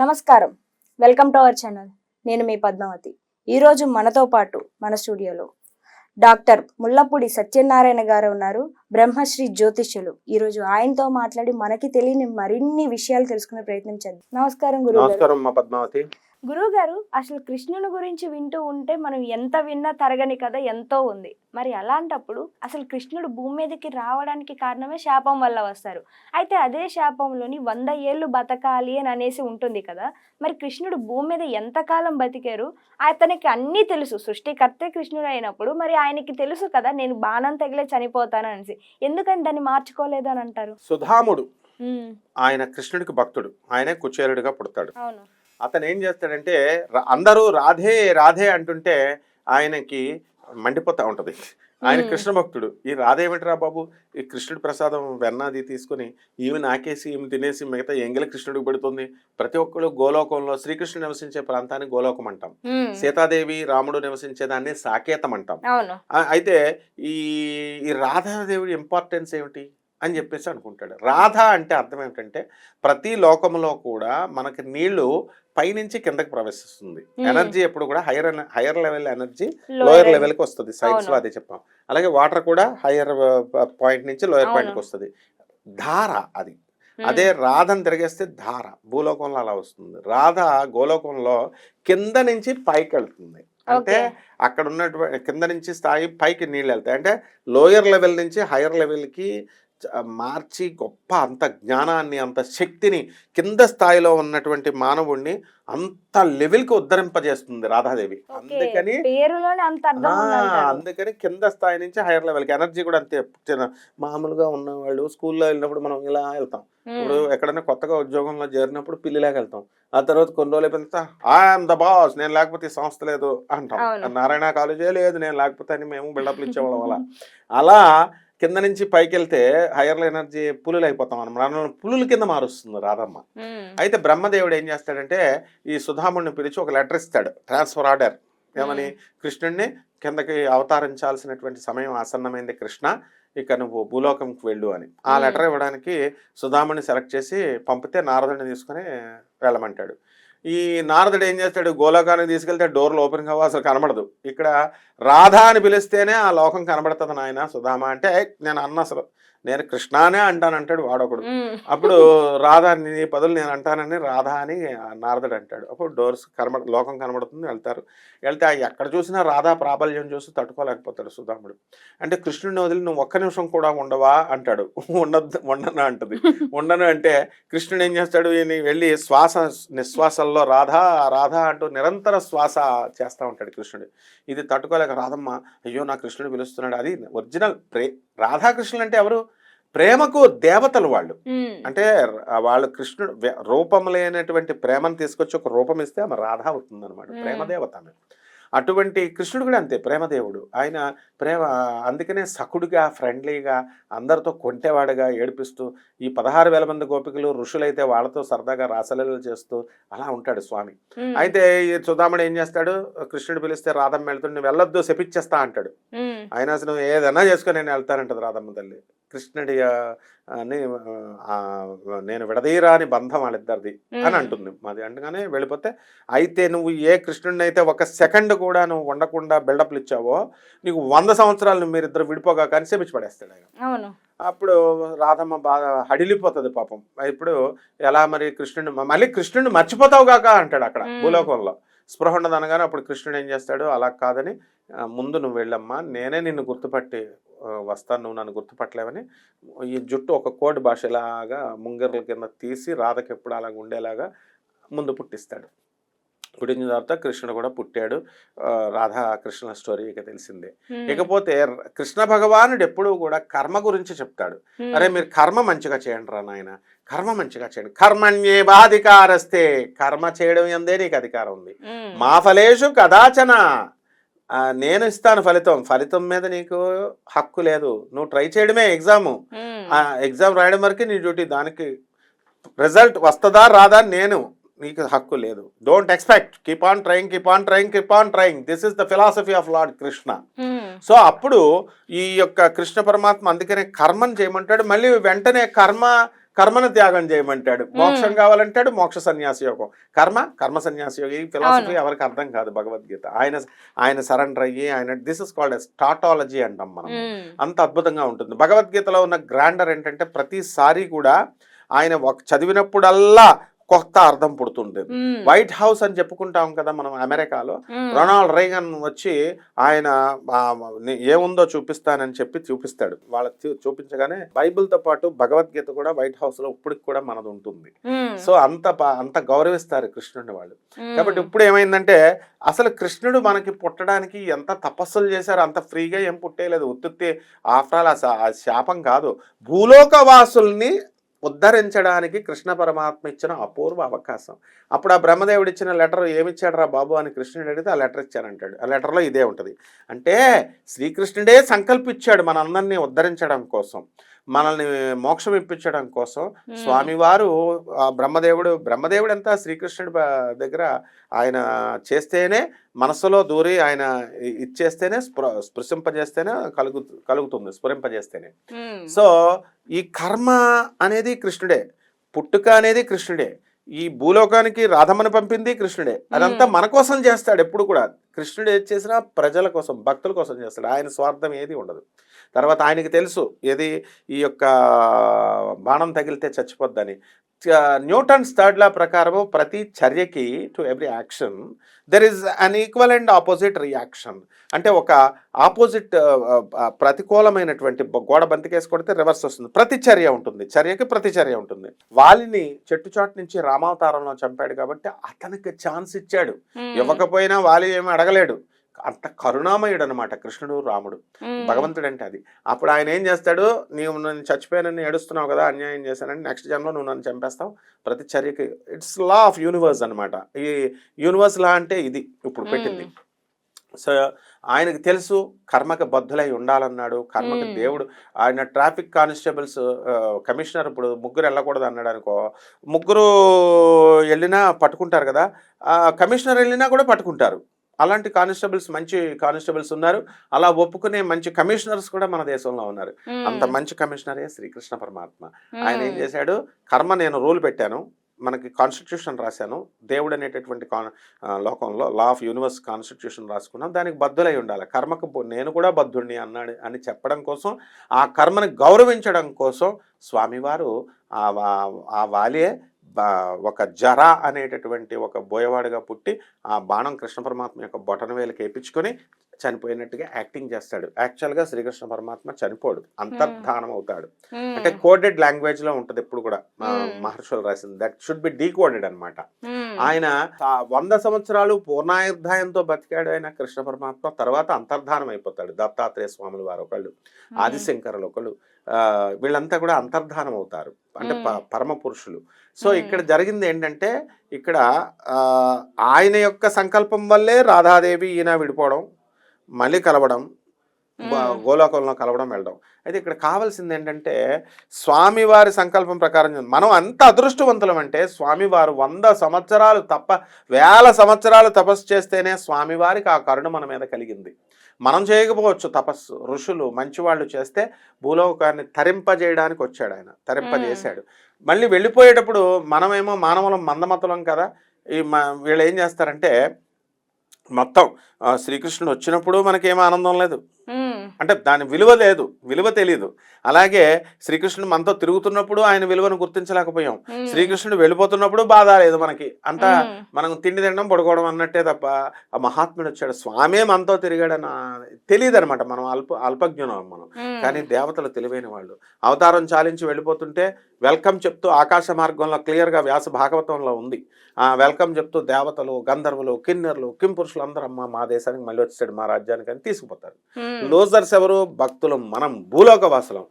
నమస్కారం, welcome to our channel. నేను మీ పద్మావతి. ఈరోజు మనతో పాటు మన స్టూడియోలో డాక్టర్ ముల్లపూడి సత్యనారాయణ గారు ఉన్నారు, బ్రహ్మశ్రీ జ్యోతిష్యులు. ఈరోజు ఆయనతో మాట్లాడి మనకి తెలియని మరిన్ని విషయాలు తెలుసుకునే ప్రయత్నం చేద్దాం. నమస్కారం గురువు గారు. పద్మావతి. గురువు గారు, అసలు కృష్ణుని గురించి వింటూ ఉంటే మనం ఎంత విన్నా తరగని కథ ఎంతో ఉంది. మరి అలాంటప్పుడు అసలు కృష్ణుడు భూమి మీదకి రావడానికి కారణమే శాపం వల్ల వస్తారు. అయితే అదే శాపంలోని 100 ఏళ్ళు బతకాలి అని అనేసి ఉంటుంది కదా. మరి కృష్ణుడు భూమి మీద ఎంతకాలం బతికారు? అతనికి అన్నీ తెలుసు, సృష్టికర్తే కృష్ణుడు అయినప్పుడు మరి ఆయనకి తెలుసు కదా నేను బాణం తగిలే చనిపోతాను అనేసి. ఎందుకని దాన్ని మార్చుకోలేదు అని అంటారు? సుధాముడు ఆయన కృష్ణుడికి భక్తుడు, ఆయనే కుచేలుడిగా పుడతాడు. అవును. అతను ఏం చేస్తాడంటే అందరూ రాధే రాధే అంటుంటే ఆయనకి మండిపోతా ఉంటది. ఆయన కృష్ణ భక్తుడు. ఈ రాధే ఏమిటిరా బాబు, ఈ కృష్ణుడి ప్రసాదం వెన్నది తీసుకుని ఈమె నాకేసి ఈమె తినేసి మిగతా ఎంగిల కృష్ణుడికి పెడుతుంది. ప్రతి ఒక్కరు గోలోకంలో శ్రీకృష్ణుడు నివసించే ప్రాంతాన్ని గోలోకం అంటాం, సీతాదేవి రాముడు నివసించేదాన్ని సాకేతం అంటాం. అయితే ఈ రాధాదేవుడి ఇంపార్టెన్స్ ఏమిటి అని చెప్పేసి అనుకుంటాడు. రాధ అంటే అర్థం ఏమిటంటే ప్రతి లోకంలో కూడా మనకి నీళ్లు పైనుంచి కిందకి ప్రవేశిస్తుంది. ఎనర్జీ ఎప్పుడు కూడా హైయర్ లెవెల్ ఎనర్జీ లోయర్ లెవెల్కి వస్తుంది. సైన్స్ లో అదే చెప్పాం. అలాగే వాటర్ కూడా హైయర్ పాయింట్ నుంచి లోయర్ పాయింట్కి వస్తుంది. ధార అది. అదే రాధను తిరిగేస్తే ధార భూలోకంలో అలా వస్తుంది. రాధ గోలోకంలో కింద నుంచి పైకి వెళ్తుంది. అంటే అక్కడ ఉన్నటువంటి కింద నుంచి స్థాయి పైకి నీళ్ళు వెళ్తాయి. అంటే లోయర్ లెవెల్ నుంచి హైయర్ లెవెల్కి మార్చి గొప్ప అంత జ్ఞానాన్ని అంత శక్తిని కింద స్థాయిలో ఉన్నటువంటి మానవుడిని అంత లెవెల్కి ఉద్ధరింపజేస్తుంది రాధాదేవి. అందుకని కింద స్థాయి నుంచి హైయర్ లెవెల్కి ఎనర్జీ కూడా అంతే. మామూలుగా ఉన్నవాళ్ళు స్కూల్లో వెళ్ళినప్పుడు మనం ఇలా వెళ్తాం. ఇప్పుడు ఎక్కడైనా కొత్తగా ఉద్యోగంలో చేరినప్పుడు పిల్లిలాగా వెళ్తాం. ఆ తర్వాత కొన్ని రోజులు వెళ్తా ఐఎమ్ ద బాస్, నేను లేకపోతే ఈ సంస్థ లేదు అంటాం. నారాయణ కాలేజే లేదు నేను లేకపోతే అని మేము బిల్డప్లు ఇచ్చేవాళ్ళం. అలా కింద నుంచి పైకి వెళ్తే హైయర్ ఎనర్జీ పులులు అయిపోతాం మనం. పులుల కింద మారుస్తుంది రాధమ్మ. అయితే బ్రహ్మదేవుడు ఏం చేస్తాడంటే ఈ సుధాముడిని పిలిచి ఒక లెటర్ ఇస్తాడు, ట్రాన్స్ఫర్ ఆర్డర్. ఏమని? కృష్ణుడిని కిందకి అవతరించాల్సినటువంటి సమయం ఆసన్నమైంది కృష్ణ, ఇక నువ్వు భూలోకంకి వెళ్ళు అని. ఆ లెటర్ ఇవ్వడానికి సుధాముడిని సెలెక్ట్ చేసి పంపితే నారదుడిని తీసుకుని వెళ్ళమంటాడు. ఈ నారదుడు ఏం చేస్తాడు, గోలోకానికి తీసుకెళ్తే డోర్లు ఓపెన్ కావు, అసలు కనబడదు. ఇక్కడ రాధా అని పిలిస్తేనే ఆ లోకం కనబడుతుంది నాయన సుధామ అంటే. నేను అసలు నేను కృష్ణానే అంటానంటాడు వాడొకడు. అప్పుడు రాధా నీ పదులు నేను అంటానని రాధా అని నారదుడు అంటాడు. అప్పుడు డోర్స్ లోకం కనబడుతుంది. వెళ్తే ఎక్కడ చూసినా రాధా ప్రాబల్యం చూసి తట్టుకోలేకపోతాడు సుధాముడు. అంటే కృష్ణుడిని వదిలి నువ్వు ఒక్క నిమిషం కూడా ఉండవా అంటాడు. ఉండను అంటది. ఉండను అంటే కృష్ణుడు ఏం చేస్తాడు, వెళ్ళి శ్వాస నిశ్వాసల్లో రాధా రాధా అంటూ నిరంతర శ్వాస చేస్తూ ఉంటాడు కృష్ణుడు. ఇది తట్టుకోలేక రాధమ్మ అయ్యో నా కృష్ణుడు పిలుస్తున్నాడు. అది ఒరిజినల్ రాధాకృష్ణులు అంటే ఎవరు? ప్రేమకు దేవతలు వాళ్ళు. అంటే వాళ్ళు కృష్ణుడు రూపం లేనటువంటి ప్రేమను తీసుకొచ్చి ఒక రూపం ఇస్తే ఆమె రాధ అవుతుంది అనమాట, ప్రేమదేవత ఆమె. అటువంటి కృష్ణుడు కూడా అంతే, ప్రేమదేవుడు. ఆయన ప్రేమ అందుకనే సఖుడుగా ఫ్రెండ్లీగా అందరితో కొంటేవాడుగా ఏడిపిస్తూ ఈ 16,000 మంది గోపికలు ఋషులైతే వాళ్ళతో సరదాగా రాసలీలలు చేస్తూ అలా ఉంటాడు స్వామి. అయితే ఈ సుధాముడు ఏం చేస్తాడు, కృష్ణుడు పిలిస్తే రాధమ్మ వెళ్తుండే వెళ్ళొద్దు శపిచ్చేస్తా అంటాడు. ఆయన అసలు ఏదైనా చేసుకొని నేను వెళ్తానంటది రాధమ్మ తల్లి. కృష్ణుడి నేను విడదీరాని బంధం వాళ్ళిద్దరిది అని అంటుంది మాది. అంటగానే వెళ్ళిపోతే అయితే నువ్వు ఏ కృష్ణుడిని అయితే ఒక సెకండ్ కూడా నువ్వు ఉండకుండా బిల్డప్లు ఇచ్చావో నీకు 100 సంవత్సరాలు మీరిద్దరు విడిపోగా కానీ శపించి పడేస్తాడు ఆయన. అప్పుడు రాధమ్మ బాగా హడిలిపోతుంది పాపం. ఇప్పుడు ఎలా మరి మళ్ళీ కృష్ణుడిని మర్చిపోతావు కాక అంటాడు అక్కడ భూలోకంలో. స్పృహ ఉండదు అనగానే అప్పుడు కృష్ణుడు ఏం చేస్తాడు, అలా కాదని ముందు నువ్వు వెళ్ళమ్మా, నేనే నిన్ను గుర్తుపట్టి వస్తాను, నువ్వు నన్ను గుర్తుపట్టలేవని ఈ జుట్టు ఒక కోడ్ భాషలాగా ముంగర్ల కింద తీసి రాధకి ఎప్పుడు అలాగ ఉండేలాగా ముందు పుట్టిస్తాడు. పుట్టిన తర్వాత కృష్ణుడు కూడా పుట్టాడు. రాధా కృష్ణ స్టోరీ ఇక తెలిసిందే. ఇకపోతే కృష్ణ భగవానుడు ఎప్పుడూ కూడా కర్మ గురించి చెప్తాడు. అరే మీరు కర్మ మంచిగా చేయండి రా నాయన, కర్మ మంచిగా చేయండి. కర్మణ్యేవాధికారస్తే, కర్మ చేయడం ఎందే నీకు అధికారం ఉంది. మా ఫలేషు కదాచన, నేను ఇస్తాను ఫలితం మీద నీకు హక్కు లేదు. నువ్వు ట్రై చేయడమే ఎగ్జామ్ రాయడం వరకు నీ డ్యూటీ. దానికి రిజల్ట్ వస్తుందా రాదా నేను నీకు హక్కు లేదు. Don't expect, keep on trying. This is the philosophy of lord Krishna. So అప్పుడు ఈ యొక్క కృష్ణ పరమాత్మ అందుకనే కర్మను చేయమంటాడు. మళ్ళీ వెంటనే కర్మ కర్మను త్యాగం చేయమంటాడు, మోక్షం కావాలంటాడు, మోక్ష సన్యాసి యోగం, కర్మ సన్యాసి యోగం. ఈ ఫిలాసఫీ ఎవరికి అర్థం కాదు భగవద్గీత. ఆయన సరెండర్ అయ్యి ఆయన this is called as tautology అంటాం మనం. అంత అద్భుతంగా ఉంటుంది. భగవద్గీతలో ఉన్న గ్రాండర్ ఏంటంటే ప్రతిసారి కూడా ఆయన చదివినప్పుడల్లా కొత్త అర్థం పుడుతుండేది. వైట్ హౌస్ అని చెప్పుకుంటాం కదా మనం అమెరికాలో, రొనాల్డ్ రేగన్ వచ్చి ఆయన ఏముందో చూపిస్తానని చెప్పి చూపిస్తాడు. చూపించగానే బైబిల్తో పాటు భగవద్గీత కూడా వైట్ హౌస్ లో ఇప్పటికి కూడా మనది ఉంటుంది. సో అంత గౌరవిస్తారు కృష్ణుడిని వాళ్ళు. కాబట్టి ఇప్పుడు ఏమైందంటే అసలు కృష్ణుడు మనకి పుట్టడానికి ఎంత తపస్సులు చేశారు, అంత ఫ్రీగా ఏం పుట్టేయలేదు. ఉత్తుత్తి ఆఫ్టర్ ఆల్ ఆ శాపం కాదు, భూలోకవాసుల్ని ఉద్ధరించడానికి కృష్ణ పరమాత్మ ఇచ్చిన అపూర్వ అవకాశం. అప్పుడు ఆ బ్రహ్మదేవుడు ఇచ్చిన లెటర్ ఏమిచ్చాడు రా బాబు అని కృష్ణుడు అడిగితే ఆ లెటర్ ఇచ్చానంటాడు. ఆ లెటర్లో ఇదే ఉంటుంది. అంటే శ్రీకృష్ణుడే సంకల్పించాడు మనందరినీ ఉద్ధరించడం కోసం, మనల్ని మోక్షం ఇప్పించడం కోసం. స్వామివారు బ్రహ్మదేవుడు అంతా శ్రీకృష్ణుడి దగ్గర ఆయన చేస్తేనే, మనసులో దూరి ఆయన ఇచ్చేస్తేనే, స్పృశింపజేస్తేనే కలుగుతుంది, స్ఫురింపజేస్తేనే. సో ఈ కర్మ అనేది కృష్ణుడే, పుట్టుక అనేది కృష్ణుడే, ఈ భూలోకానికి రాధమ్మని పంపింది కృష్ణుడే. అదంతా మన కోసం చేస్తాడు ఎప్పుడు కూడా. కృష్ణుడు ఏది చేసినా ప్రజల కోసం, భక్తుల కోసం చేస్తాడు. ఆయన స్వార్థం ఏది ఉండదు. తర్వాత ఆయనకి తెలుసు ఏది ఈ యొక్క బాణం తగిలితే చచ్చిపోద్దని. న్యూటన్స్ థర్డ్ లా ప్రకారము ప్రతి చర్యకి, to every action there is an equal and opposite reaction. అంటే ఒక ఆపోజిట్ ప్రతికూలమైనటువంటి గోడ బంతికేసి కొడితే రివర్స్ వస్తుంది. ప్రతి చర్య ఉంటుంది, చర్యకి ప్రతి చర్య ఉంటుంది. వాలిని చెట్టుచాటు నుంచి రామావతారంలో చంపాడు కాబట్టి అతనికి ఛాన్స్ ఇచ్చాడు. ఇవ్వకపోయినా వాలి ఏమీ అడగలేడు. అంత కరుణామయుడు అనమాట కృష్ణుడు, రాముడు, భగవంతుడు అంటే అది. అప్పుడు ఆయన ఏం చేస్తాడు, నేను చచ్చిపోయానని ఏడుస్తున్నావు కదా, అన్యాయం చేశానని, నెక్స్ట్ జన్మలో నువ్వు నన్ను చంపేస్తావు. ప్రతి చర్యకి ఇట్స్ లా ఆఫ్ యూనివర్స్ అనమాట. ఈ యూనివర్స్ లా అంటే ఇది ఇప్పుడు పెట్టింది. సో ఆయనకు తెలుసు కర్మకి బద్ధులై ఉండాలన్నాడు. కర్మకి దేవుడు, ఆయన ట్రాఫిక్ కానిస్టేబుల్స్ కమిషనర్ ఇప్పుడు ముగ్గురు వెళ్ళకూడదు అన్నాడు అనుకో, ముగ్గురు వెళ్ళినా పట్టుకుంటారు కదా, కమిషనర్ వెళ్ళినా కూడా పట్టుకుంటారు. అలాంటి కానిస్టేబుల్స్, మంచి కానిస్టేబుల్స్ ఉన్నారు. అలా ఒప్పుకునే మంచి కమిషనర్స్ కూడా మన దేశంలో ఉన్నారు. అంత మంచి కమిషనరే శ్రీకృష్ణ పరమాత్మ. ఆయన ఏం చేశాడు, కర్మ నేను రూల్ పెట్టాను, మనకి కాన్స్టిట్యూషన్ రాశాను, దేవుడు అనేటటువంటి లోకంలో లా ఆఫ్ యూనివర్స్ కాన్స్టిట్యూషన్ రాసుకున్నాం, దానికి బద్ధులై ఉండాలి, కర్మకు నేను కూడా బద్ధుడిని అన్నాడు అని చెప్పడం కోసం, ఆ కర్మని గౌరవించడం కోసం స్వామివారు ఆ వాలియే ఒక జర అనేటటువంటి ఒక బోయవాడుగా పుట్టి ఆ బాణం కృష్ణ పరమాత్మ యొక్క బొటనవేలుకి వేయించుకొని చనిపోయినట్టుగా యాక్టింగ్ చేస్తాడు. యాక్చువల్గా శ్రీకృష్ణ పరమాత్మ చనిపోడు, అంతర్ధానం అవుతాడు. అంటే కోడెడ్ లాంగ్వేజ్ లో ఉంటుంది ఎప్పుడు కూడా, మహర్షులు రాసింది. దట్ షుడ్ బి డీకోడెడ్ అనమాట. ఆయన 100 సంవత్సరాలు పూర్ణాయుర్ధాయంతో బతికాడు ఆయన కృష్ణ పరమాత్మ. తర్వాత అంతర్ధానం అయిపోతాడు. దత్తాత్రేయ స్వాములు వారు ఒకళ్ళు, ఆదిశంకరులు ఒకళ్ళు, వీళ్ళంతా కూడా అంతర్ధానం అవుతారు, అంటే పరమ పురుషులు. సో ఇక్కడ జరిగింది ఏంటంటే, ఇక్కడ ఆయన యొక్క సంకల్పం వల్లే రాధాదేవి ఈయన విడిపోవడం, మళ్ళీ కలవడం, గోలోకంలో కలవడం, వెళ్ళడం. అయితే ఇక్కడ కావాల్సింది ఏంటంటే స్వామివారి సంకల్పం ప్రకారం మనం అంత అదృష్టవంతులం అంటే, స్వామివారు 100 సంవత్సరాలు తప్ప 1000 సంవత్సరాలు తపస్సు చేస్తేనే స్వామివారికి ఆ కరుణ మన మీద కలిగింది. మనం చేయకపోవచ్చు తపస్సు, ఋషులు మంచివాళ్ళు చేస్తే భూలోకాన్ని తరింపజేయడానికి వచ్చాడు ఆయన, తరింపజేశాడు. మళ్ళీ వెళ్ళిపోయేటప్పుడు మనమేమో మానవులం, మందమతులం కదా, వీళ్ళు ఏం చేస్తారంటే మొత్తం శ్రీకృష్ణుడు వచ్చినప్పుడు మనకేమో ఆనందం లేదు, అంటే దాని విలువ లేదు, విలువ తెలియదు. అలాగే శ్రీకృష్ణుడు మనతో తిరుగుతున్నప్పుడు ఆయన విలువను గుర్తించలేకపోయాం, శ్రీకృష్ణుడు వెళ్ళిపోతున్నప్పుడు బాధ లేదు మనకి, అంతా మనం తిండి తినడం పడుకోవడం అన్నట్టే తప్ప ఆ మహాత్ముడు వచ్చాడు, స్వామే మనతో తిరిగాడని తెలియదు అనమాట. మనం అల్పజ్ఞునం మనం. కానీ దేవతలు తెలివైన వాళ్ళు. అవతారం చాలించి వెళ్ళిపోతుంటే వెల్కమ్ చెప్తూ ఆకాశ మార్గంలో క్లియర్గా వ్యాస భాగవతంలో ఉంది, వెల్కమ్ చెప్తూ దేవతలు, గంధర్వులు, కిన్నెర్లు, కింపురుషులు అందరూ అమ్మ మా దేశానికి మళ్ళీ వచ్చాడు, మా రాజ్యానికి అని తీసుకుపోతారు. లోజర్స్ ఎవరు? భక్తులు, మనం భూలోక వాసులం.